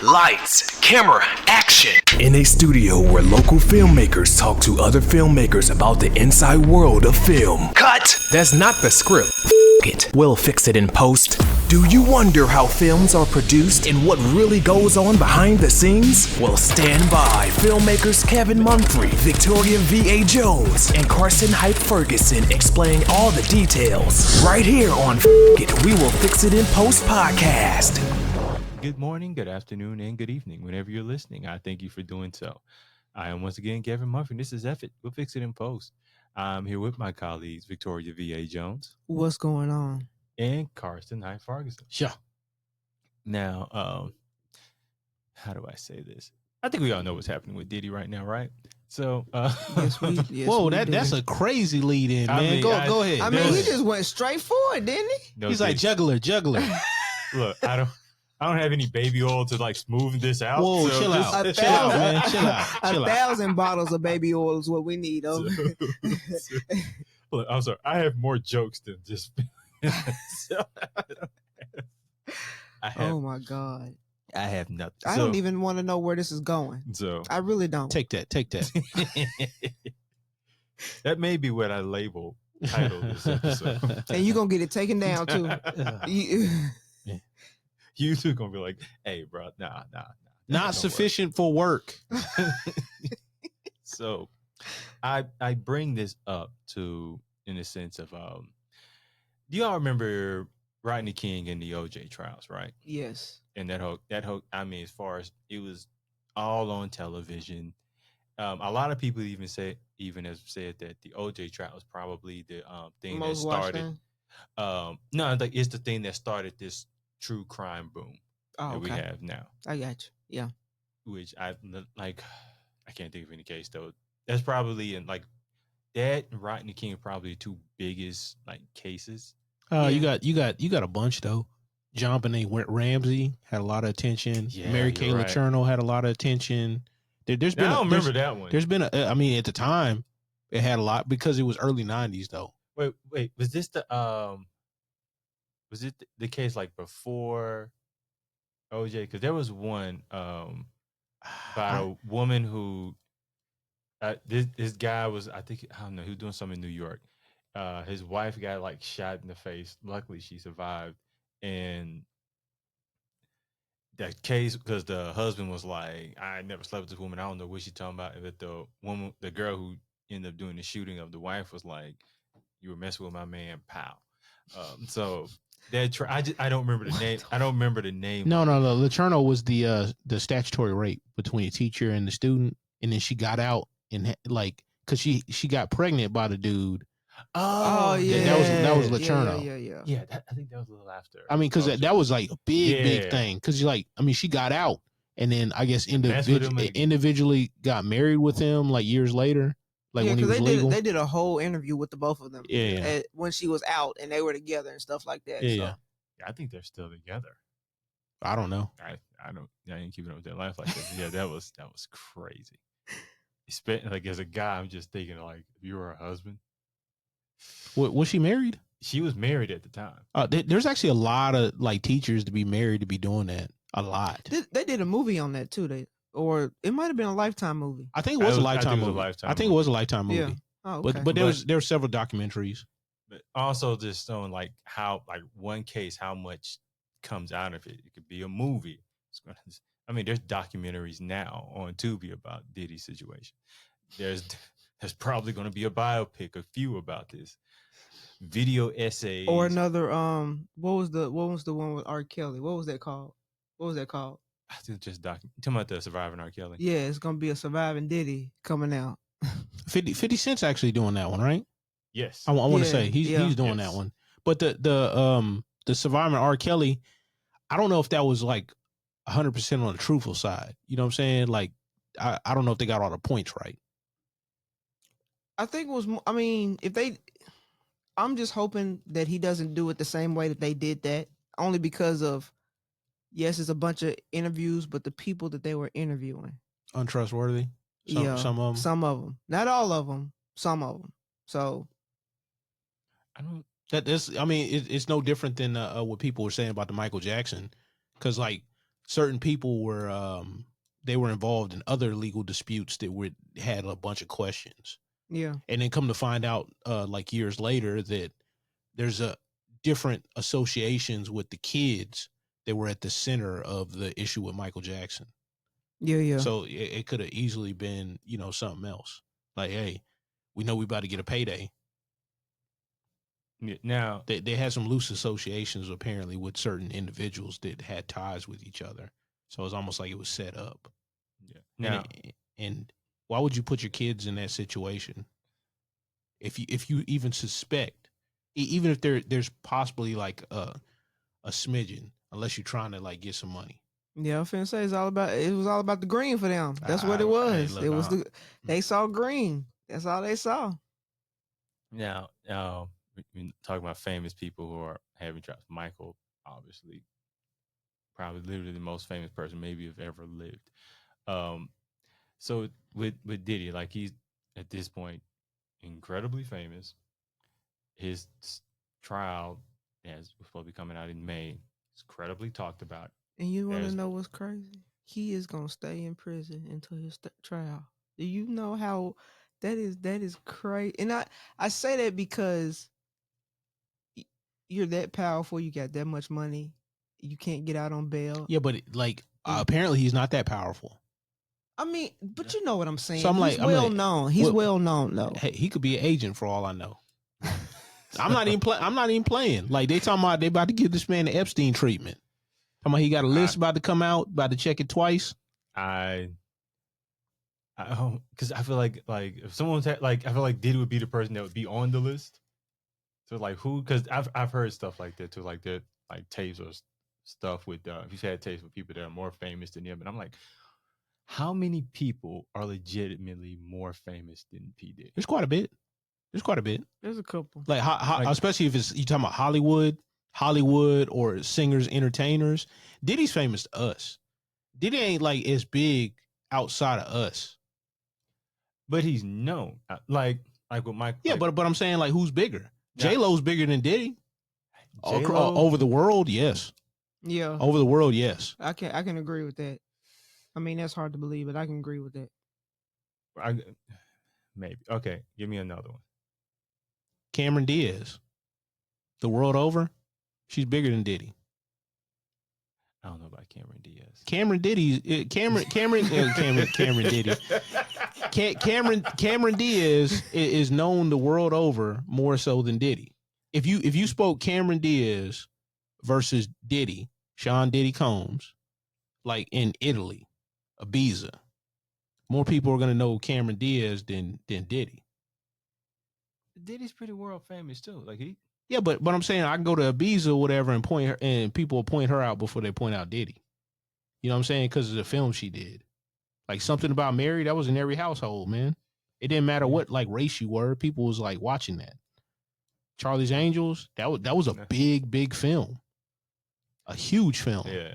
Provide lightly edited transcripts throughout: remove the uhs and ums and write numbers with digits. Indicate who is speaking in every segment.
Speaker 1: Lights, camera, action. In a studio where local filmmakers talk to other filmmakers about the inside world of film. Cut! That's not the script. It. We'll fix it in post. Do you wonder how films are produced and what really goes on behind the scenes? Well, stand by. Filmmakers Kevin Mumphrey, Victoria V.A. Jones, and Carson Hype Ferguson explain all the details. Right here on It, We Will Fix It in Post podcast.
Speaker 2: Good morning, good afternoon, and good evening. Whenever you're listening, I thank you for doing so. I am once again Kevin Mumphrey. This is F It. We'll Fix It in Post. I'm here with my colleagues, Victoria V.A. Jones.
Speaker 3: What's going on?
Speaker 2: And Carson Hype Ferguson.
Speaker 4: Sure.
Speaker 2: Now, how do I say this? I think we all know what's happening with Diddy right now, right? So,
Speaker 4: whoa, that's a crazy lead in, man. Go ahead.
Speaker 3: I mean, he just went straight for it, didn't he?
Speaker 2: No,
Speaker 4: He's like juggler.
Speaker 2: Look, I don't have any baby oil to like smooth this out.
Speaker 4: Whoa,
Speaker 2: so
Speaker 4: chill out, man. Chill out.
Speaker 3: 1,000 bottles of baby oil is what we need.
Speaker 2: Look, I'm sorry. I have more jokes than just.
Speaker 3: Oh my God.
Speaker 2: I have nothing.
Speaker 3: I don't even want to know where this is going.
Speaker 2: So
Speaker 3: I really don't.
Speaker 4: Take that.
Speaker 2: That may be what I title this episode.
Speaker 3: And you're going to get it taken down too.
Speaker 2: You two gonna be like, hey, bro, nah.
Speaker 4: Not sufficient for work.
Speaker 2: So I bring this up in the sense of, do y'all remember Rodney King and the OJ trials, right?
Speaker 3: Yes.
Speaker 2: And that whole, I mean, as far as it was all on television, a lot of people even have said that the OJ trial was probably the thing that started. No, it's the thing that started this true crime boom that we have now.
Speaker 3: I got you. Yeah.
Speaker 2: Which I can't think of any case though. That's probably that and Rodney King are probably the two biggest cases.
Speaker 4: You got a bunch though. John Benet Ramsey had a lot of attention.
Speaker 2: Yeah,
Speaker 4: Mary Kay Letourneau had a lot of attention. I don't remember that one. There's been I mean, at the time, it had a lot because it was early '90s though.
Speaker 2: Wait, was this was it the case before OJ? Because there was one about a woman who this guy was, I don't know, he was doing something in New York. His wife got shot in the face. Luckily, she survived. And that case, because the husband was like, I never slept with this woman. I don't know what she's talking about. But the girl who ended up doing the shooting of the wife was like, you were messing with my man, pal. So that I don't remember the name. I don't remember the name.
Speaker 4: No. Letourneau was the statutory rape between a teacher and the student, and then she got out and because she got pregnant by the dude.
Speaker 3: Oh yeah,
Speaker 4: that was Letourneau.
Speaker 2: Yeah. I think that was a little after.
Speaker 4: I mean, because that was a big thing. Because she got out, and then I guess individually got married with him years later. When he was legal.
Speaker 3: They did a whole interview with the both of them.
Speaker 4: Yeah.
Speaker 3: When she was out and they were together and stuff like that.
Speaker 4: Yeah.
Speaker 2: I think they're still together.
Speaker 4: I don't know.
Speaker 2: I ain't keeping up with their life like that. Yeah, that was crazy. As a guy, I'm just thinking if you were her husband.
Speaker 4: Was she married?
Speaker 2: She was married at the time.
Speaker 4: There's actually a lot of teachers to be married to be doing that. A lot.
Speaker 3: They did a movie on that too. Or it might have been a Lifetime movie.
Speaker 4: I think it was a Lifetime movie. I think it was a Lifetime movie.
Speaker 3: Yeah. Oh, okay.
Speaker 4: But there were several documentaries.
Speaker 2: But also just showing how one case, how much comes out of it. It could be a movie. There's documentaries now on Tubi about Diddy's situation. There's probably going to be a biopic, a few about this. Video essays.
Speaker 3: Or another what was the one with R. Kelly? What was that called?
Speaker 2: I think just talking about the Surviving R. Kelly.
Speaker 3: Yeah, it's gonna be a Surviving Diddy coming out.
Speaker 4: 50 Cent's actually doing that one, right?
Speaker 2: Yes.
Speaker 4: I want to say he's doing that one. But the Surviving R. Kelly, I don't know if that was 100% on the truthful side. You know what I'm saying? I don't know if they got all the points right.
Speaker 3: I think it was. I mean, I'm just hoping that he doesn't do it the same way that they did that. Only because of. Yes, it's a bunch of interviews, but the people that they were interviewing.
Speaker 4: Untrustworthy? Some of them?
Speaker 3: Some of them. Not all of them. Some of them. So.
Speaker 4: It's no different than what people were saying about the Michael Jackson. Because certain people were they were involved in other legal disputes that had a bunch of questions.
Speaker 3: Yeah.
Speaker 4: And then come to find out like years later that there's a different associations with the kids that were at the center of the issue with Michael Jackson.
Speaker 3: Yeah.
Speaker 4: So it could have easily been, something else. Like, hey, we know we about to get a payday.
Speaker 2: Yeah, now
Speaker 4: they had some loose associations apparently with certain individuals that had ties with each other. So it's almost like it was set up.
Speaker 2: Yeah. Now,
Speaker 4: and why would you put your kids in that situation? If you even suspect, even if there's possibly like a smidgen, unless you're trying to like get some money.
Speaker 3: Yeah, I was finna say it was all about the green for them. That's what it was.
Speaker 4: Hey, look,
Speaker 3: it was they saw green. That's all they saw.
Speaker 2: Now, we talking about famous people who are having trials. Michael, obviously, probably literally the most famous person maybe have ever lived. So with Diddy, like he's at this point incredibly famous. His trial was supposed to be coming out in May. It's incredibly talked about.
Speaker 3: And you want to know what's crazy? He is gonna stay in prison until his trial. Do you know how that is? That is crazy. And I say that because you're that powerful. You got that much money. You can't get out on bail.
Speaker 4: Yeah, but apparently he's not that powerful.
Speaker 3: I mean, but you know what I'm saying.
Speaker 4: So
Speaker 3: He's well known. He's well known though.
Speaker 4: Hey, he could be an agent for all I know. I'm not even playing. Like they talking about, they about to give this man the Epstein treatment. Talking about he got a list about to come out, about to check it twice.
Speaker 2: Because I feel like if someone's I feel like Diddy would be the person that would be on the list. So like who? Because I've heard stuff like that too, like that, like tapes or stuff with he's had tapes with people that are more famous than him, and I'm like, how many people are legitimately more famous than P. Diddy?
Speaker 4: There's quite a bit.
Speaker 3: There's a couple.
Speaker 4: Like especially if you talking about Hollywood or singers, entertainers. Diddy's famous to us. Diddy ain't like as big outside of us.
Speaker 2: But he's known. Like with Mike.
Speaker 4: Yeah,
Speaker 2: like,
Speaker 4: but I'm saying like who's bigger?
Speaker 2: Yeah.
Speaker 4: J-Lo's bigger than Diddy.
Speaker 2: J-Lo?
Speaker 4: Over the world, yes.
Speaker 3: Yeah.
Speaker 4: Over the world, yes.
Speaker 3: I can agree with that. I mean, that's hard to believe, but I can agree with that.
Speaker 2: Maybe. Okay, give me another one.
Speaker 4: Cameron Diaz. The world over, she's bigger than Diddy.
Speaker 2: I don't know about Cameron Diaz.
Speaker 4: Cameron Diddy. Cameron Diddy. Cameron Diaz is known the world over more so than Diddy. If you spoke Cameron Diaz versus Diddy, Sean Diddy Combs, like in Italy, Ibiza, more people are gonna know Cameron Diaz than Diddy.
Speaker 2: Diddy's pretty world famous too. Like he.
Speaker 4: Yeah, but I'm saying I can go to Ibiza or whatever and point her, and people will point her out before they point out Diddy. You know what I'm saying? Because of the film she did. Like Something About Mary, that was in every household, man. It didn't matter what like race you were. People was like watching that. Charlie's Angels, that was a big film. A huge film.
Speaker 2: Yeah.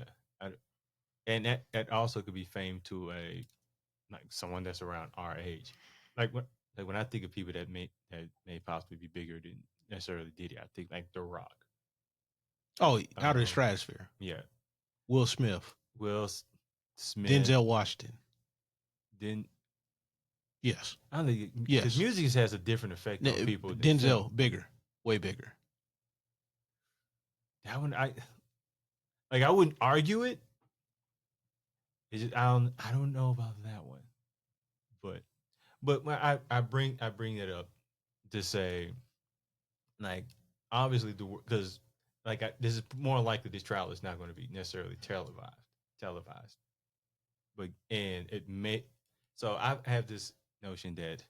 Speaker 2: And that also could be fame to someone that's around our age. Like when I think of people that may possibly be bigger than necessarily Diddy, I think like The Rock.
Speaker 4: Oh, out of the stratosphere.
Speaker 2: Yeah.
Speaker 4: Will Smith.
Speaker 2: Smith.
Speaker 4: Denzel Washington. Yes.
Speaker 2: I don't think because music has a different effect on people.
Speaker 4: Denzel, bigger. Way bigger.
Speaker 2: That one I wouldn't argue it. It's just, I don't know about that one. But when I bring it up to say, like, obviously because this is more likely this trial is not going to be necessarily televised. But and it may, so I have this notion that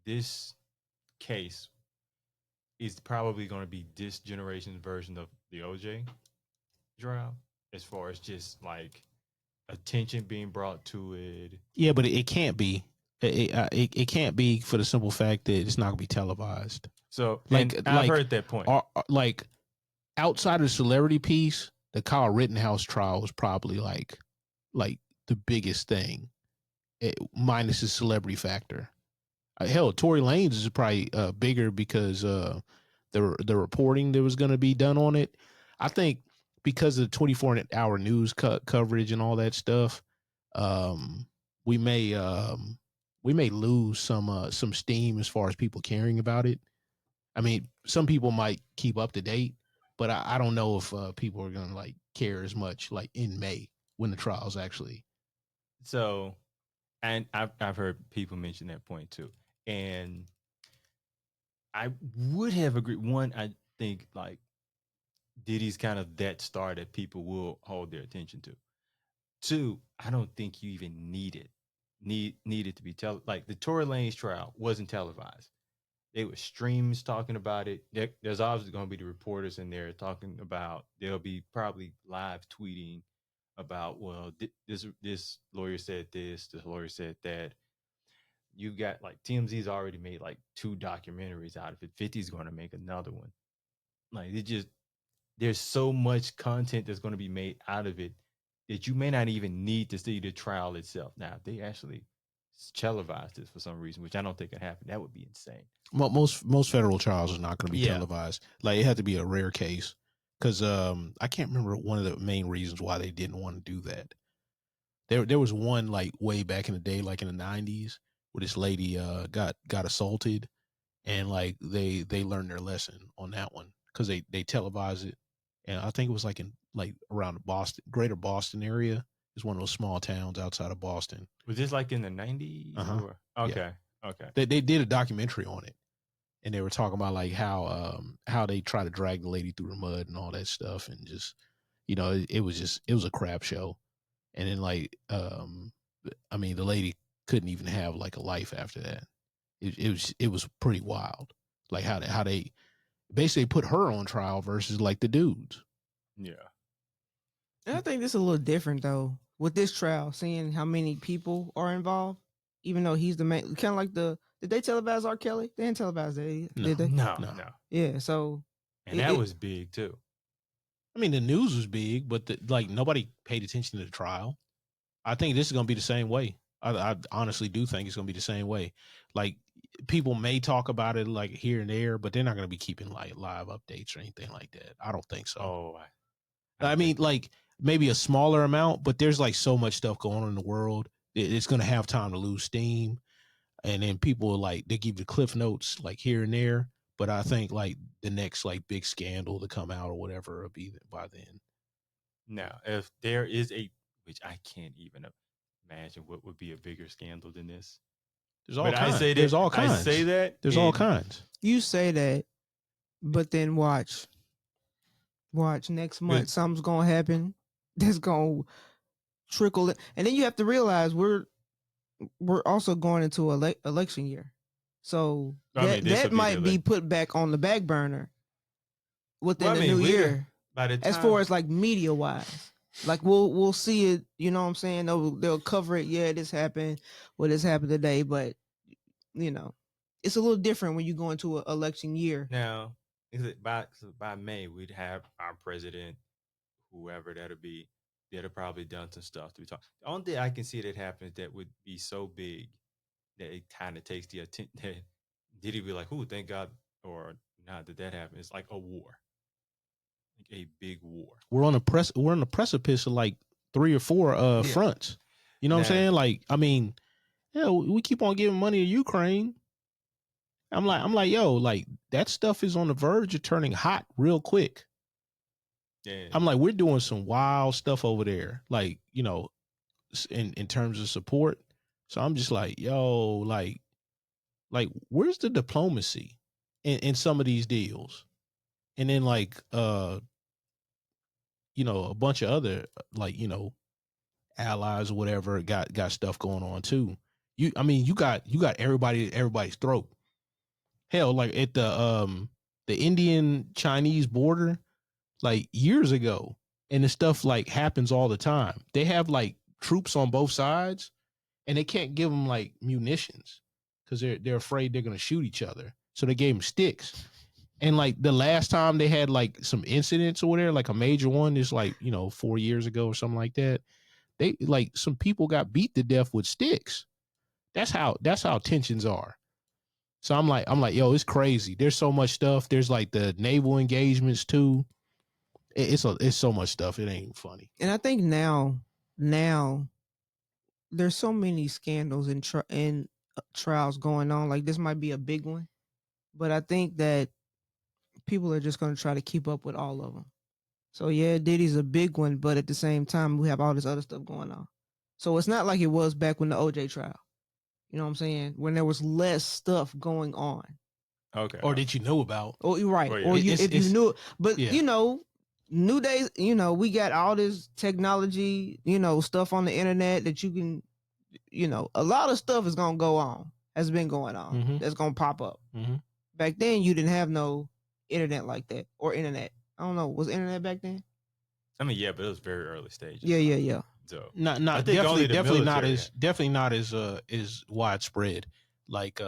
Speaker 2: this case is probably going to be this generation's version of the OJ trial, as far as just like attention being brought to it.
Speaker 4: Yeah, but it can't be. It can't be for the simple fact that it's not going to be televised.
Speaker 2: So I've heard that point.
Speaker 4: Like outside of the celebrity piece, the Kyle Rittenhouse trial was probably like the biggest thing, minus the celebrity factor. Hell, Tory Lanez is probably bigger because the reporting that was going to be done on it. I think because of the 24-hour news coverage and all that stuff, we may lose some steam as far as people caring about it. I mean, some people might keep up to date, but I don't know if people are gonna like care as much like in May when the trials actually.
Speaker 2: So, and I've heard people mention that point too, and I would have agreed. One, I think like Diddy's kind of that star that people will hold their attention to. Two, I don't think you even needed to be like the Tory Lanez trial wasn't televised. They were streams talking about it. There's obviously going to be the reporters in there talking about. They'll be probably live tweeting about, well, this lawyer said this lawyer said that. You got like TMZ's already made like 2 documentaries out of it. 50's going to make another one. Like it just there's so much content that's going to be made out of it that you may not even need to see the trial itself. Now, if they actually televised this for some reason, which I don't think could happen, that would be insane.
Speaker 4: Well, most federal trials are not going to be televised. Like it had to be a rare case because I can't remember one of the main reasons why they didn't want to do that. There was one like way back in the day, like in the 90s, where this lady got assaulted, and like they learned their lesson on that one because they televised it, and I think it was like in like around the greater Boston area. It's one of those small towns outside of Boston.
Speaker 2: Was this like in the 90s?
Speaker 4: Uh-huh.
Speaker 2: Okay. Yeah. Okay.
Speaker 4: They did a documentary on it, and they were talking about like how they try to drag the lady through the mud and all that stuff, and just it was a crap show. And then like I mean the lady couldn't even have like a life after that. It was pretty wild. Like how they basically put her on trial versus like the dudes.
Speaker 2: Yeah.
Speaker 3: And I think this is a little different though with this trial, seeing how many people are involved. Even though he's the main, kind of like did they televise R. Kelly? They didn't televise that, did they?
Speaker 2: No.
Speaker 3: Yeah, so
Speaker 2: and that was big too.
Speaker 4: I mean, the news was big, but like nobody paid attention to the trial. I think this is going to be the same way. I honestly do think it's going to be the same way. Like people may talk about it like here and there, but they're not going to be keeping like live updates or anything like that. I don't think so.
Speaker 2: Oh,
Speaker 4: I mean, like maybe a smaller amount, but there's like so much stuff going on in the world. It's going to have time to lose steam. And then people like, they give the cliff notes like here and there. But I think like the next like big scandal to come out or whatever will be by then.
Speaker 2: Now, if there is which I can't even imagine what would be a bigger scandal than this.
Speaker 4: There's all kinds. There's all kinds.
Speaker 2: I say that.
Speaker 4: There's all kinds.
Speaker 3: You say that, but then watch next month something's gonna happen that's gonna trickle it, and then you have to realize we're also going into election year, so that might be put back on the back burner within the new year. As far as like media wise, like we'll see it. You know what I'm saying? They'll cover it. Yeah, this happened. Well, this happened today, but it's a little different when you go into an election year.
Speaker 2: Now, by May, we'd have our president, whoever that'll be, that'll probably done some stuff to be talked. The only thing I can see that happens that would be so big that it kind of takes the attention. Did he be like, "Ooh, thank God," or not that happened? It's like a war, like a big war.
Speaker 4: We're on the precipice of like 3 or 4 fronts. You know what I'm saying? Like, I mean, we keep on giving money to Ukraine. I'm like, yo, like that stuff is on the verge of turning hot real quick. Yeah. I'm like, we're doing some wild stuff over there, like, in terms of support. So I'm just like, yo, like where's the diplomacy in some of these deals? And then like, a bunch of other like, allies or whatever got stuff going on too. You got everybody's throat. Hell, like at the Indian Chinese border, like years ago, and the stuff like happens all the time. They have like troops on both sides, and they can't give them like munitions because they're afraid they're gonna shoot each other. So they gave them sticks. And like the last time they had like some incidents or whatever, like a major one, is like 4 years ago or something like that. They like some people got beat to death with sticks. That's how tensions are. So I'm like, yo, it's crazy. There's so much stuff. There's like the naval engagements too. It's so much stuff. It ain't funny.
Speaker 3: And I think now there's so many scandals and trials going on. Like this might be a big one, but I think that people are just going to try to keep up with all of them. So yeah, Diddy's a big one, but at the same time, we have all this other stuff going on. So it's not like it was back when the OJ trial. You know what I'm saying? When there was less stuff going on.
Speaker 2: Okay.
Speaker 4: Or did you know about?
Speaker 3: Oh, you're right.
Speaker 2: Well, yeah.
Speaker 3: Or if you knew, but
Speaker 4: yeah.
Speaker 3: you know, new days. You know, we got all this technology. You know, stuff on the internet that you can. You know, a lot of stuff is gonna go on. Has been going on. That's gonna pop up. Back then, you didn't have no internet like that or internet. I don't know. Was internet back then?
Speaker 2: I mean, yeah, but it was very early stages.
Speaker 3: Yeah.
Speaker 2: So
Speaker 4: not definitely not as widespread. Like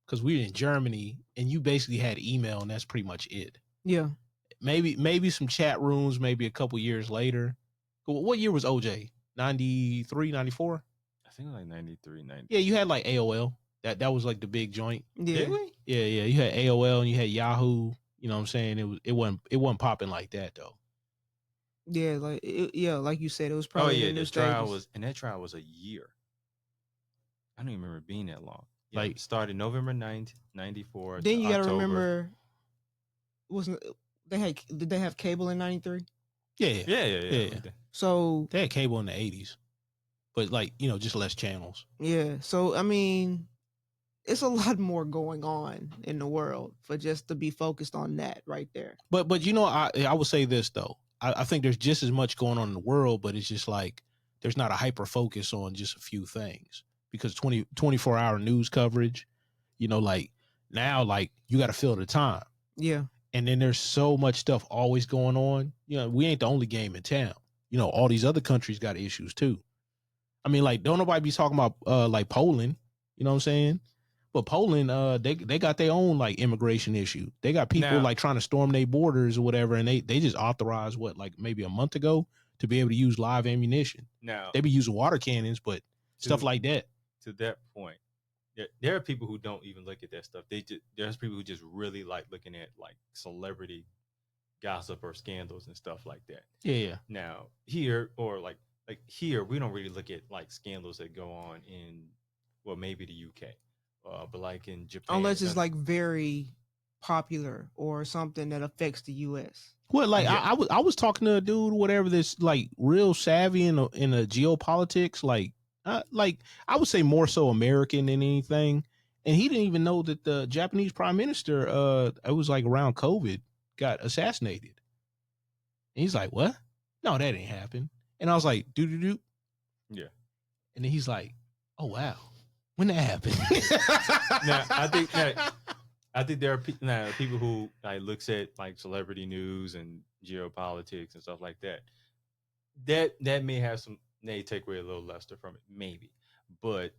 Speaker 4: because we were in Germany and you basically had email and that's pretty much it.
Speaker 3: Yeah.
Speaker 4: Maybe some chat rooms, maybe a couple years later. What year was OJ? 93, 94?
Speaker 2: I think like 93, 90.
Speaker 4: Yeah, you had like AOL. That was like the big joint.
Speaker 3: Yeah.
Speaker 2: Did we?
Speaker 4: Yeah. You had AOL and you had Yahoo. You know what I'm saying? It wasn't popping like that though.
Speaker 3: Yeah, like you said, it was probably
Speaker 2: the trial was a year. I don't even remember it being that long. Yeah, like started November 9th, 94.
Speaker 3: Then you got to
Speaker 2: October.
Speaker 3: remember, did they have cable in 93?
Speaker 2: Yeah.
Speaker 3: So
Speaker 4: they had cable in the 80s, but like, you know, just less channels.
Speaker 3: Yeah. So I mean, it's a lot more going on in the world for just to be focused on that right there.
Speaker 4: But you know, I would say this though. I think there's just as much going on in the world, but it's just like there's not a hyper focus on just a few things because 24-hour news coverage, you know, like now, like you got to fill the time.
Speaker 3: Yeah.
Speaker 4: And then there's so much stuff always going on. You know, we ain't the only game in town. You know, all these other countries got issues too. I mean, like, don't nobody be talking about like Poland, you know what I'm saying? But Poland, they got their own like immigration issue. They got people like trying to storm their borders or whatever, and they just authorized like maybe a month ago to be able to use live ammunition.
Speaker 2: Now
Speaker 4: they be using water cannons, but stuff like that.
Speaker 2: To that point, there are people who don't even look at that stuff. There's people who just really like looking at like celebrity gossip or scandals and stuff like that.
Speaker 4: Yeah.
Speaker 2: Now here or like here, we don't really look at like scandals that go on in maybe the UK. But like in Japan,
Speaker 3: unless it's like very popular or something that affects the U.S.
Speaker 4: Well, like I was talking to a dude, whatever, this like real savvy in the geopolitics, like I would say more so American than anything, and he didn't even know that the Japanese prime minister, it was like around COVID, got assassinated. And he's like, "What? No, that ain't happened." And I was like, "Do."
Speaker 2: Yeah.
Speaker 4: And then he's like, "Oh wow. When that happened?"
Speaker 2: Now, I think there are people who like looks at like celebrity news and geopolitics and stuff like that. That may take away a little luster from it, maybe. But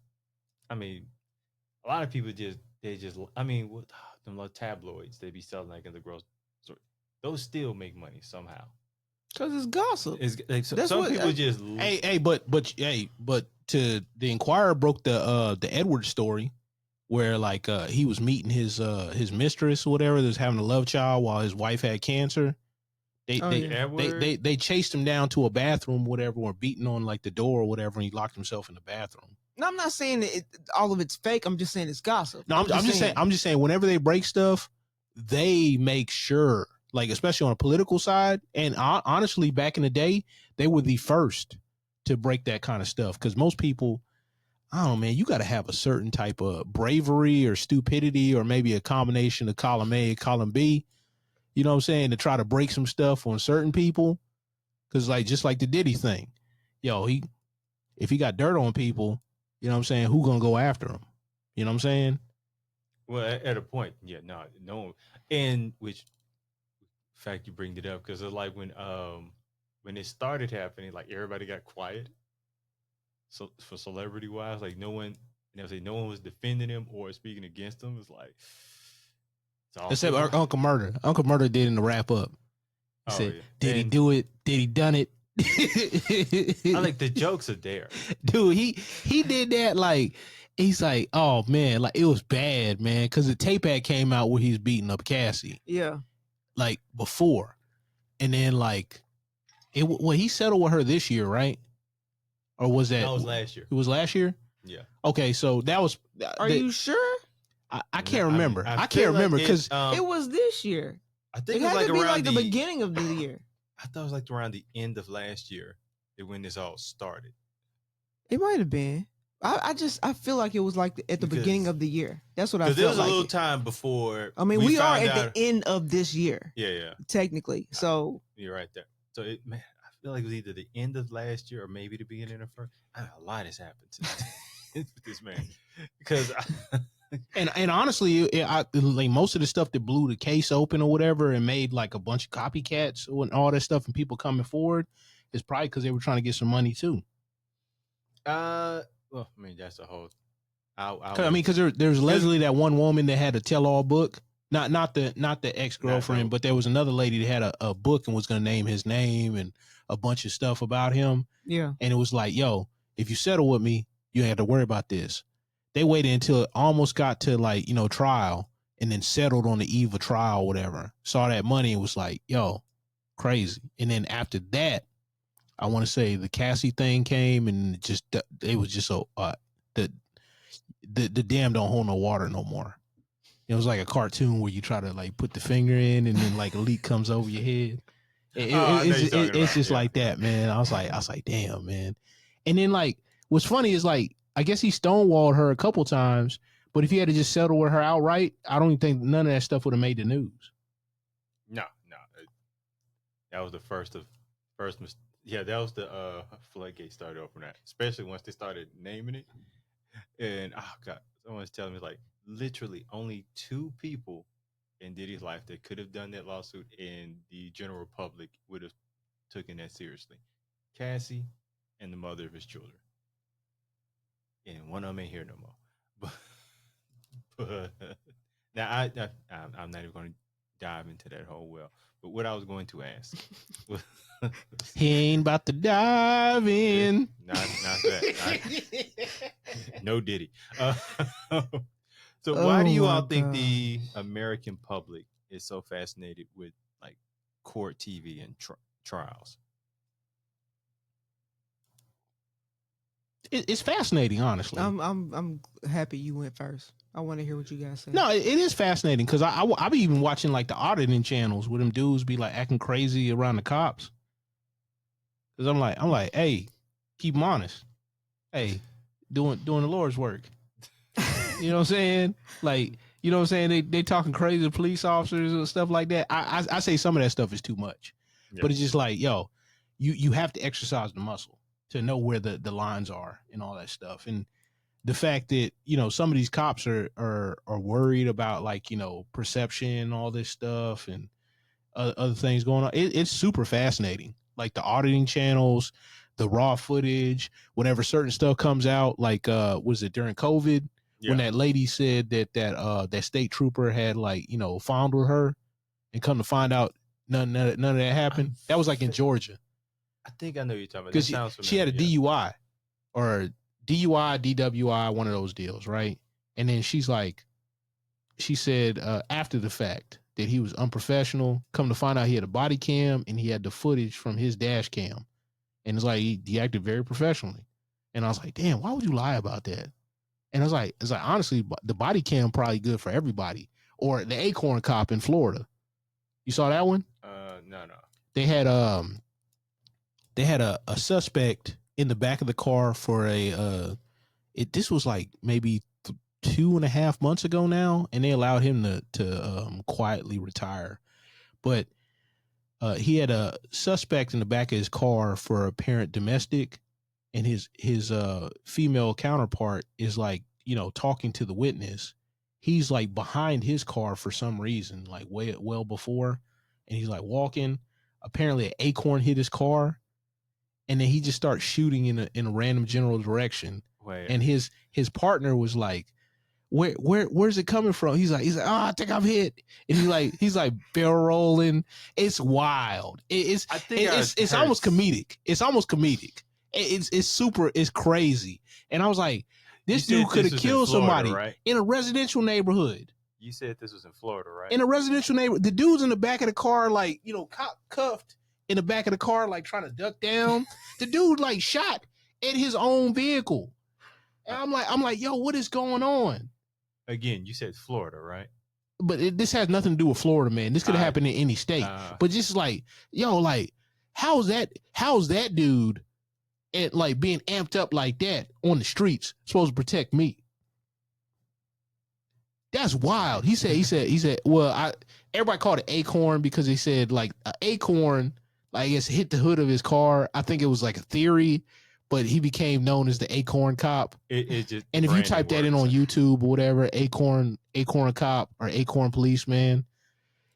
Speaker 2: I mean, a lot of people I mean, with them little tabloids they be selling like in the grocery store, those still make money somehow.
Speaker 3: Because it's gossip.
Speaker 2: It's like, some people just
Speaker 4: but to the Inquirer broke the Edward story where like he was meeting his mistress or whatever that was having a love child while his wife had cancer. They chased him down to a bathroom or whatever, or beating on like the door or whatever, and he locked himself in the bathroom.
Speaker 3: No, I'm not saying that all of it's fake. I'm just saying it's gossip.
Speaker 4: No, I'm just saying whenever they break stuff, they make sure, like especially on a political side, and honestly, back in the day, they were the first to break that kind of stuff because most people, I don't know, man, you got to have a certain type of bravery or stupidity or maybe a combination of column A and column B, you know what I'm saying, to try to break some stuff on certain people. Because like just like the Diddy thing, if he got dirt on people, you know what I'm saying, who gonna go after him? You know what I'm saying?
Speaker 2: Well, at a point, yeah, no, and which fact you bring it up because it's like when it started happening, like everybody got quiet. So for celebrity wise, like no one was defending him or speaking against him. It's like
Speaker 4: except Uncle Murder. Uncle Murder did in the wrap up. He said, yeah. Did he do it? Did he done it?
Speaker 2: I like the jokes are there.
Speaker 4: Dude, he did that like he's like, oh man, like it was bad, man, because the tape ad came out where he's beating up Cassie.
Speaker 3: Yeah.
Speaker 4: Like before. and then like he settled with her this year, right? Or was that?
Speaker 2: That was last year.
Speaker 4: It was last year.
Speaker 2: Yeah.
Speaker 4: Okay, so that was.
Speaker 3: Are you sure?
Speaker 4: I can't remember. I
Speaker 2: feel
Speaker 4: can't remember because
Speaker 3: it was this year.
Speaker 2: I think
Speaker 3: It
Speaker 2: it was
Speaker 3: had
Speaker 2: like
Speaker 3: to be
Speaker 2: around
Speaker 3: like the beginning of the year.
Speaker 2: I thought it was like around the end of last year when this all started.
Speaker 3: It might have been. I feel like it was like at the beginning of the year. That's what I felt.
Speaker 2: Because there was a
Speaker 3: like
Speaker 2: little time before.
Speaker 3: I mean, we are at the end of this year.
Speaker 2: Yeah.
Speaker 3: Technically, so
Speaker 2: you're right there. So I feel like it was either the end of last year or maybe the beginning of first. A lot has happened to this man because.
Speaker 4: And honestly, like most of the stuff that blew the case open or whatever and made like a bunch of copycats and all that stuff and people coming forward is probably because they were trying to get some money too.
Speaker 2: Well, I mean that's a whole.
Speaker 4: Because there's allegedly that one woman that had a tell-all book, not the ex-girlfriend, but there was another lady that had a book and was going to name his name and a bunch of stuff about him.
Speaker 3: Yeah,
Speaker 4: and it was like, yo, if you settle with me, you ain't have to worry about this. They waited until it almost got to like, trial and then settled on the eve of trial or whatever. Saw that money and was like, yo, crazy. And then after that, I want to say the Cassie thing came and it was just so the dam don't hold no water no more. It was like a cartoon where you try to like put the finger in and then like a leak comes over your head. It's just like that, man. I was like, damn, man. And then like, what's funny is like, I guess he stonewalled her a couple times, but if he had to just settle with her outright, I don't even think none of that stuff would have made the news.
Speaker 2: No. That was the first. Yeah, that was the floodgate started opening that, especially once they started naming it. And oh god, someone's telling me like literally only 2 people in Diddy's life that could have done that lawsuit, and the general public would have taken that seriously: Cassie and the mother of his children. And one of them ain't here no more. But now I'm not even going to dive into that whole well. But what I was going to ask,
Speaker 4: he ain't about to dive in.
Speaker 2: Not that. No Diddy. So why do you all think the American public is so fascinated with like court TV and trials?
Speaker 4: It's fascinating, honestly.
Speaker 3: I'm happy you went first. I want to hear what you guys say.
Speaker 4: No, it is fascinating because I be even watching like the auditing channels where them dudes be like acting crazy around the cops. Because I'm like, hey, keep them honest. Hey, doing the Lord's work. You know what I'm saying? Like, you know what I'm saying? They talking crazy to police officers and stuff like that. I say some of that stuff is too much, but it's just like, yo, you have to exercise the muscle to know where the lines are and all that stuff. And the fact that, some of these cops are worried about like, perception and all this stuff and other things going on. It's super fascinating. Like the auditing channels, the raw footage, whenever certain stuff comes out, like, was it during COVID when that lady said that state trooper had like, fondled her, and come to find out none of that happened. That was like in Georgia.
Speaker 2: I think I know you're talking about.
Speaker 4: Because she had a DUI or DUI, DWI, one of those deals, right? And then she said after the fact that he was unprofessional. Come to find out he had a body cam and he had the footage from his dash cam. And it's like he acted very professionally. And I was like, damn, why would you lie about that? And I was like, honestly, the body cam probably good for everybody. Or the Acorn cop in Florida. You saw that one?
Speaker 2: No.
Speaker 4: They had a suspect in the back of the car for this was like maybe 2.5 months ago now, and they allowed him to quietly retire. But he had a suspect in the back of his car for apparent domestic, and his female counterpart is like, talking to the witness. He's like behind his car for some reason, like well before, and he's like walking. Apparently, an acorn hit his car, and then he just starts shooting in a random general direction.
Speaker 2: Wait.
Speaker 4: And his partner was like, where's it coming from? He's like, oh, I think I'm hit. And he's like barrel rolling. It's wild. It's almost comedic. It's almost comedic. It's crazy. And I was like, this dude could have killed somebody, right? In a residential neighborhood.
Speaker 2: You said this was in Florida, right?
Speaker 4: In a residential neighborhood. The dude's in the back of the car, like, cuffed in the back of the car, like trying to duck down. The dude like shot at his own vehicle. And I'm like, yo, what is going on?
Speaker 2: Again, you said Florida, right?
Speaker 4: But this has nothing to do with Florida, man. This could have happened in any state. But just like, yo, like, how's that dude at like being amped up like that on the streets supposed to protect me? That's wild. He said, well, everybody called it acorn because they said like an acorn, like I guess hit the hood of his car. I think it was like a theory, but he became known as the acorn cop.
Speaker 2: It just,
Speaker 4: and if you type that in on YouTube or whatever, acorn cop or acorn policeman,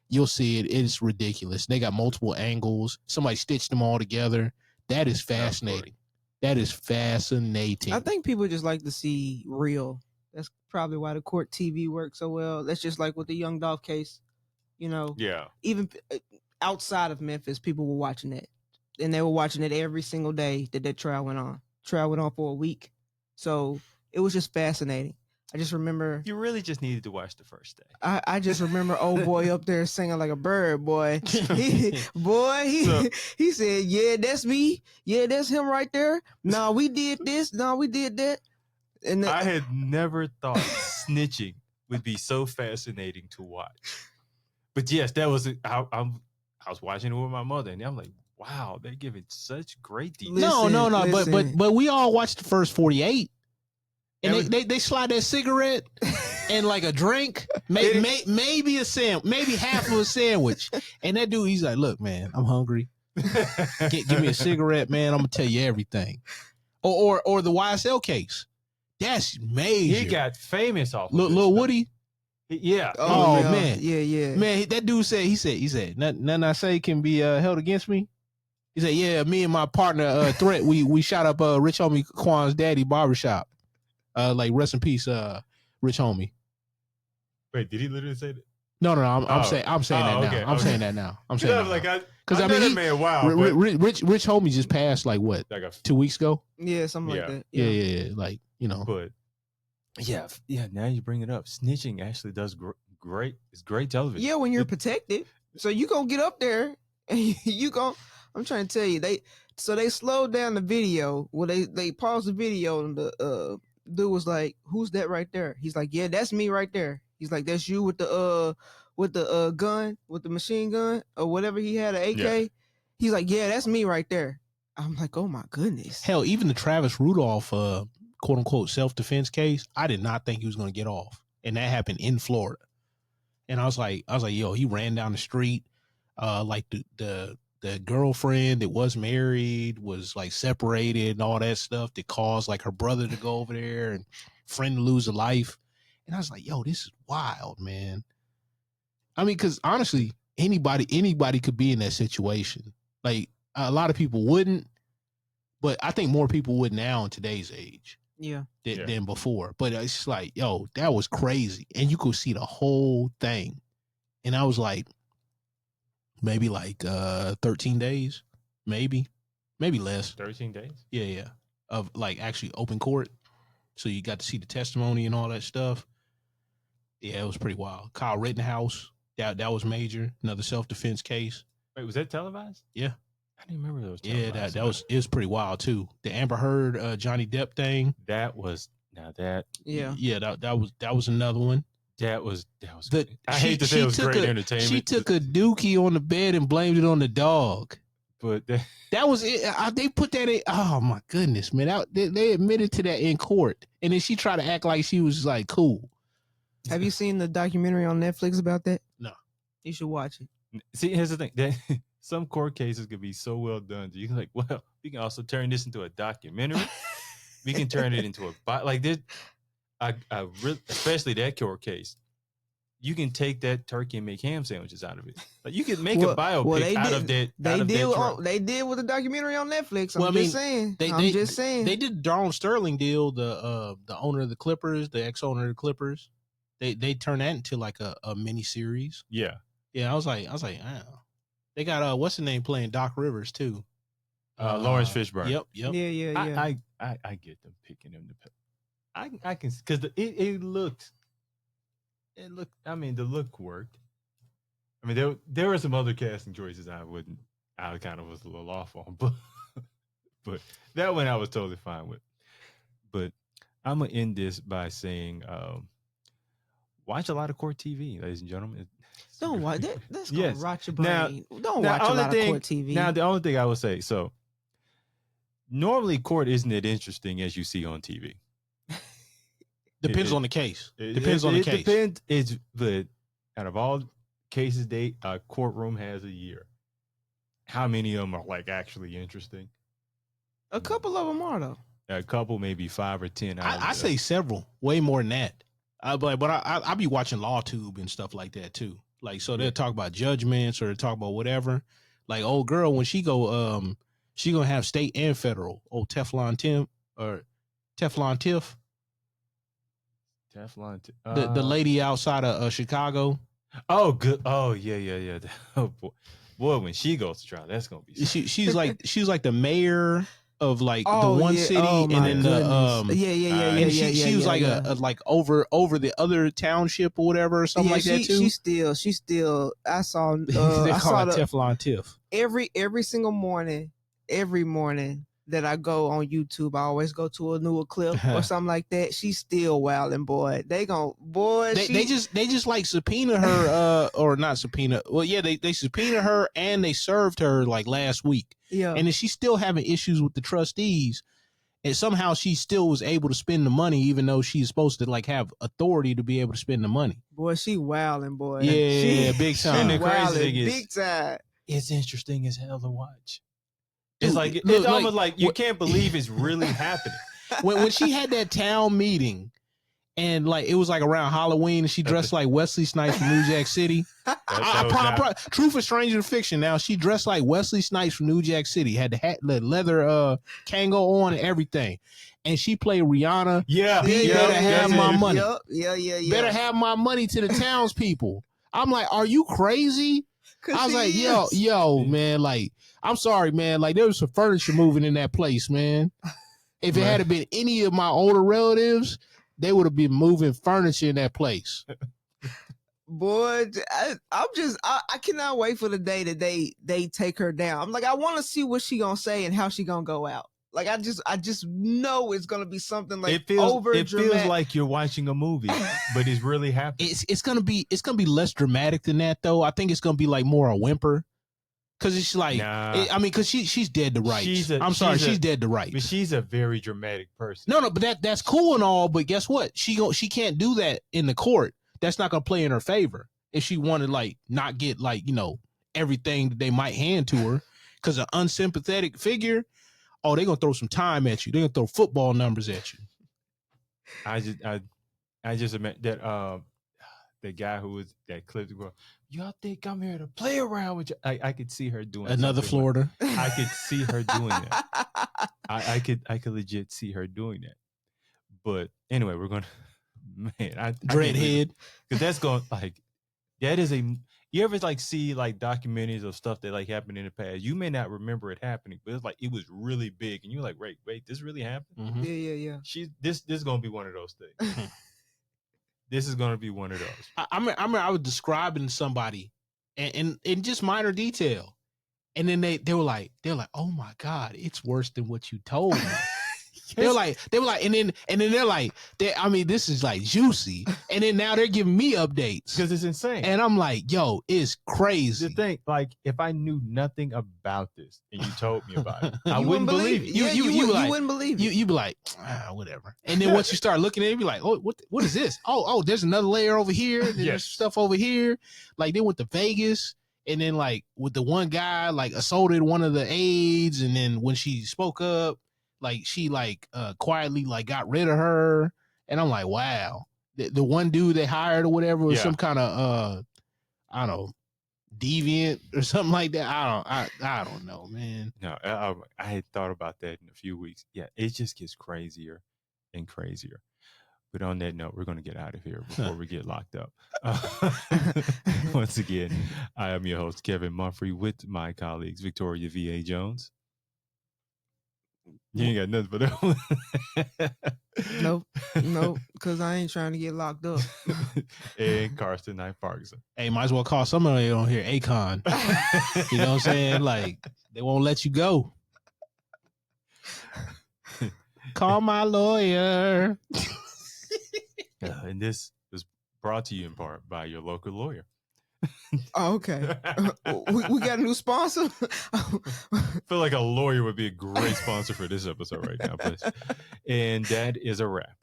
Speaker 4: you'll see it. It's ridiculous. They got multiple angles. Somebody stitched them all together. That is fascinating. That is fascinating.
Speaker 3: I think people just like to see real. That's probably why the court TV works so well. That's just like with the Young Dolph case,
Speaker 2: Yeah.
Speaker 3: Even outside of Memphis, people were watching that, and they were watching it every single day that trial went on. Trial went on for a week, so it was just fascinating. I just remember
Speaker 2: you really just needed to watch the first day.
Speaker 3: I just remember old boy up there singing like a bird, boy. He said, "Yeah, that's me. Yeah, that's him right there. No, we did this. No, we did that." And
Speaker 2: I had never thought snitching would be so fascinating to watch. But yes, that was I was watching it with my mother, and I'm like, wow, they're giving such great details.
Speaker 4: No. But we all watched the first 48, and they slide that cigarette and like a drink, maybe a sandwich, maybe half of a sandwich, and that dude, he's like, look, man, I'm hungry. Give me a cigarette, man. I'm gonna tell you everything. Or the YSL case. That's major.
Speaker 2: He got famous off of
Speaker 4: Lil Woody.
Speaker 2: Yeah.
Speaker 3: Oh
Speaker 4: man.
Speaker 3: Yeah.
Speaker 4: Man, that dude said, he said, nothing I say can be held against me. He said, yeah, me and my partner, Threat, we shot up Rich Homie Quan's daddy barbershop. Like, rest in peace, Rich Homie.
Speaker 2: Wait, did he literally say that?
Speaker 4: No. I'm saying that now.
Speaker 2: Okay,
Speaker 4: I'm saying that now. I'm saying that
Speaker 2: like,
Speaker 4: now.
Speaker 2: Because I mean, man, wow.
Speaker 4: Rich Homie just passed like what? Like 2 weeks ago?
Speaker 3: Yeah, something like that.
Speaker 4: Yeah. Like,
Speaker 2: But yeah. Now you bring it up. Snitching actually does great. It's great television.
Speaker 3: Yeah, when you're protected, so you gonna get up there and you go. I'm trying to tell you, they slowed down the video. Well, they paused the video, and the dude was like, "Who's that right there?" He's like, "Yeah, that's me right there." He's like, "That's you with the gun, with the machine gun or whatever he had, an AK." Yeah. He's like, "Yeah, that's me right there." I'm like, "Oh my goodness."
Speaker 4: Hell, even the Travis Rudolph quote unquote self-defense case, I did not think he was going to get off. And that happened in Florida. And I was like, yo, he ran down the street. Like the girlfriend that was married was like separated and all that stuff that caused like her brother to go over there and friend to lose a life. And I was like, yo, this is wild, man. I mean, because honestly, anybody could be in that situation. Like, a lot of people wouldn't, but I think more people would now in today's age.
Speaker 3: Yeah.
Speaker 4: Than before. But it's like, yo, that was crazy. And you could see the whole thing. And I was like, maybe like 13 days, maybe less.
Speaker 2: 13 days?
Speaker 4: Yeah. Of like actually open court. So you got to see the testimony and all that stuff. Yeah, it was pretty wild. Kyle Rittenhouse, that was major. Another self-defense case.
Speaker 2: Wait, was that televised?
Speaker 4: Yeah.
Speaker 2: I didn't remember those.
Speaker 4: Yeah, it was pretty wild too. The Amber Heard, Johnny Depp thing.
Speaker 2: That was that
Speaker 4: was another one.
Speaker 2: That was good. I hate to say it was great entertainment.
Speaker 4: She took a dookie on the bed and blamed it on the dog.
Speaker 2: But
Speaker 4: that was it. They put that in. Oh my goodness, man! They admitted to that in court, and then she tried to act like she was like cool.
Speaker 3: Have you seen the documentary on Netflix about that?
Speaker 4: No.
Speaker 3: You should watch it.
Speaker 2: See, here's the thing. Some court cases could be so well done. You can like, well, we can also turn this into a documentary. We can turn it into like this. I really, especially that court case. You can take that turkey and make ham sandwiches out of it. Like you can make a biopic out of that.
Speaker 3: They did with the documentary on Netflix. I'm just saying. They
Speaker 4: did the Donald Sterling deal. The owner of the Clippers, the ex-owner of the Clippers. They turned that into like a mini series.
Speaker 2: Yeah.
Speaker 4: I was like, oh. They got what's the name playing Doc Rivers too.
Speaker 2: Lawrence Fishburne.
Speaker 4: Yep.
Speaker 3: Yeah.
Speaker 2: I get them picking him to pick. I can because it looked it looked. I mean, the look worked. I mean, there were some other casting choices I kind of was a little off on, but that one I was totally fine with. But I'm gonna end this by saying, watch a lot of court TV, ladies and gentlemen.
Speaker 3: Don't watch that. That's gonna
Speaker 2: Yes.
Speaker 3: rot your
Speaker 2: Now-
Speaker 3: brain. Don't
Speaker 2: now,
Speaker 3: watch a
Speaker 2: only
Speaker 3: lot of court TV.
Speaker 2: Now, the only thing I would say, so normally court isn't as interesting as you see on TV.
Speaker 4: Depends on the case. Depends on the case.
Speaker 2: Depends. It's but out of all cases a courtroom has a year, how many of them are like actually interesting?
Speaker 3: A couple of them are though.
Speaker 2: A couple, maybe 5 or 10.
Speaker 4: I say several, way more than that. But I be watching LawTube and stuff like that too. Like, so they'll talk about judgments or they'll talk about whatever. Like, old girl, when she gonna have state and federal. Old Teflon Tim or Teflon Tiff. The lady outside of Chicago.
Speaker 2: Oh, good. Oh, yeah. Oh, boy, when she goes to trial, that's gonna be.
Speaker 4: She's like the mayor of like the one city, and then she was like a like over the other township or whatever or something like that too.
Speaker 3: She still. I saw.
Speaker 4: They
Speaker 3: I
Speaker 4: call
Speaker 3: saw
Speaker 4: it Teflon Tiff.
Speaker 3: Every single morning, every morning that I go on YouTube, I always go to a newer clip or something like that. She's still wilding, boy. They just like subpoena her, or not subpoena. Well, yeah, they subpoena her and they served her like last week. Yeah,
Speaker 4: and then she's still having issues with the trustees, and somehow she still was able to spend the money, even though she's supposed to like have authority to be able to spend the money.
Speaker 3: Boy, she wilding, boy.
Speaker 4: Yeah, big time.
Speaker 2: And the crazy thing is,
Speaker 3: big time.
Speaker 2: It's interesting as hell to watch. It's like it's almost like you can't believe it's really happening.
Speaker 4: When she had that town meeting, and like it was like around Halloween, and she dressed like Wesley Snipes from New Jack City. Truth is stranger than fiction. Now she dressed like Wesley Snipes from New Jack City. Had the hat, the leather Kango on, and everything. And she played Rihanna.
Speaker 2: Yeah,
Speaker 4: better have my money.
Speaker 3: Yeah.
Speaker 4: Better have my money to the townspeople. I'm like, are you crazy? I was like, yo, man, like, I'm sorry, man. Like, there was some furniture moving in that place, man. If it had been any of my older relatives, they would have been moving furniture in that place.
Speaker 3: Boy, I cannot wait for the day that they take her down. I'm like, I want to see what she gonna say and how she gonna go out. Like, I just know it's gonna be something like
Speaker 2: it feels like you're watching a movie, but it's really happening.
Speaker 4: It's gonna be less dramatic than that, though. I think it's gonna be like more a whimper, because it's like, because she's dead to rights. She's dead to rights.
Speaker 2: But she's a very dramatic person.
Speaker 4: No, but that's cool and all. But guess what? She can't do that in the court. That's not gonna play in her favor if she wanted like not get like everything that they might hand to her, because an unsympathetic figure. Oh, they're gonna throw some time at you. They're gonna throw football numbers at you.
Speaker 2: I just meant that the guy who was that clip the girl. Y'all think I'm here to play around with you? I could see her doing
Speaker 4: another Florida.
Speaker 2: I could see her doing that. I could legit see her doing that. But anyway, we're gonna
Speaker 4: dreadhead,
Speaker 2: because that's going like that is a. You ever like see like documentaries of stuff that like happened in the past? You may not remember it happening, but it's like it was really big, and you're like, wait, this really happened?
Speaker 3: Mm-hmm. Yeah.
Speaker 2: This is gonna be one of those things. This is gonna be one of those.
Speaker 4: I was describing somebody, and just minor detail, and then they were like, oh my God, it's worse than what you told me. They were like, and then they're like, this is like juicy. And then now they're giving me updates
Speaker 2: because it's insane.
Speaker 4: And I'm like, yo, it's crazy.
Speaker 2: The thing, like, if I knew nothing about this and you told me about it, I wouldn't believe it.
Speaker 3: You wouldn't believe it.
Speaker 4: You'd be like, whatever. And then once you start looking at it, you'd be like, oh, what is this? Oh, there's another layer over here. There's stuff over here. Like they went to Vegas. And then like with the one guy like assaulted one of the aides, and then when she spoke up, like she like quietly like got rid of her, and I'm like, wow, the one dude they hired or whatever was some kind of I don't know, deviant or something like that. I don't know, man.
Speaker 2: No, I had thought about that in a few weeks. Yeah, it just gets crazier and crazier. But on that note, we're going to get out of here before we get locked up. Once again, I am your host, Kevin Mumphrey, with my colleagues, Victoria V.A. Jones. You ain't got nothing but that.
Speaker 3: Nope. No, because I ain't trying to get locked up.
Speaker 2: And Carson Knight Parkinson.
Speaker 4: Hey, might as well call somebody on here Akon. You know what I'm saying? Like, they won't let you go. Call my lawyer.
Speaker 2: And this is brought to you in part by your local lawyer.
Speaker 3: Oh, okay. We got a new sponsor.
Speaker 2: I feel like a lawyer would be a great sponsor for this episode right now. And that is a wrap.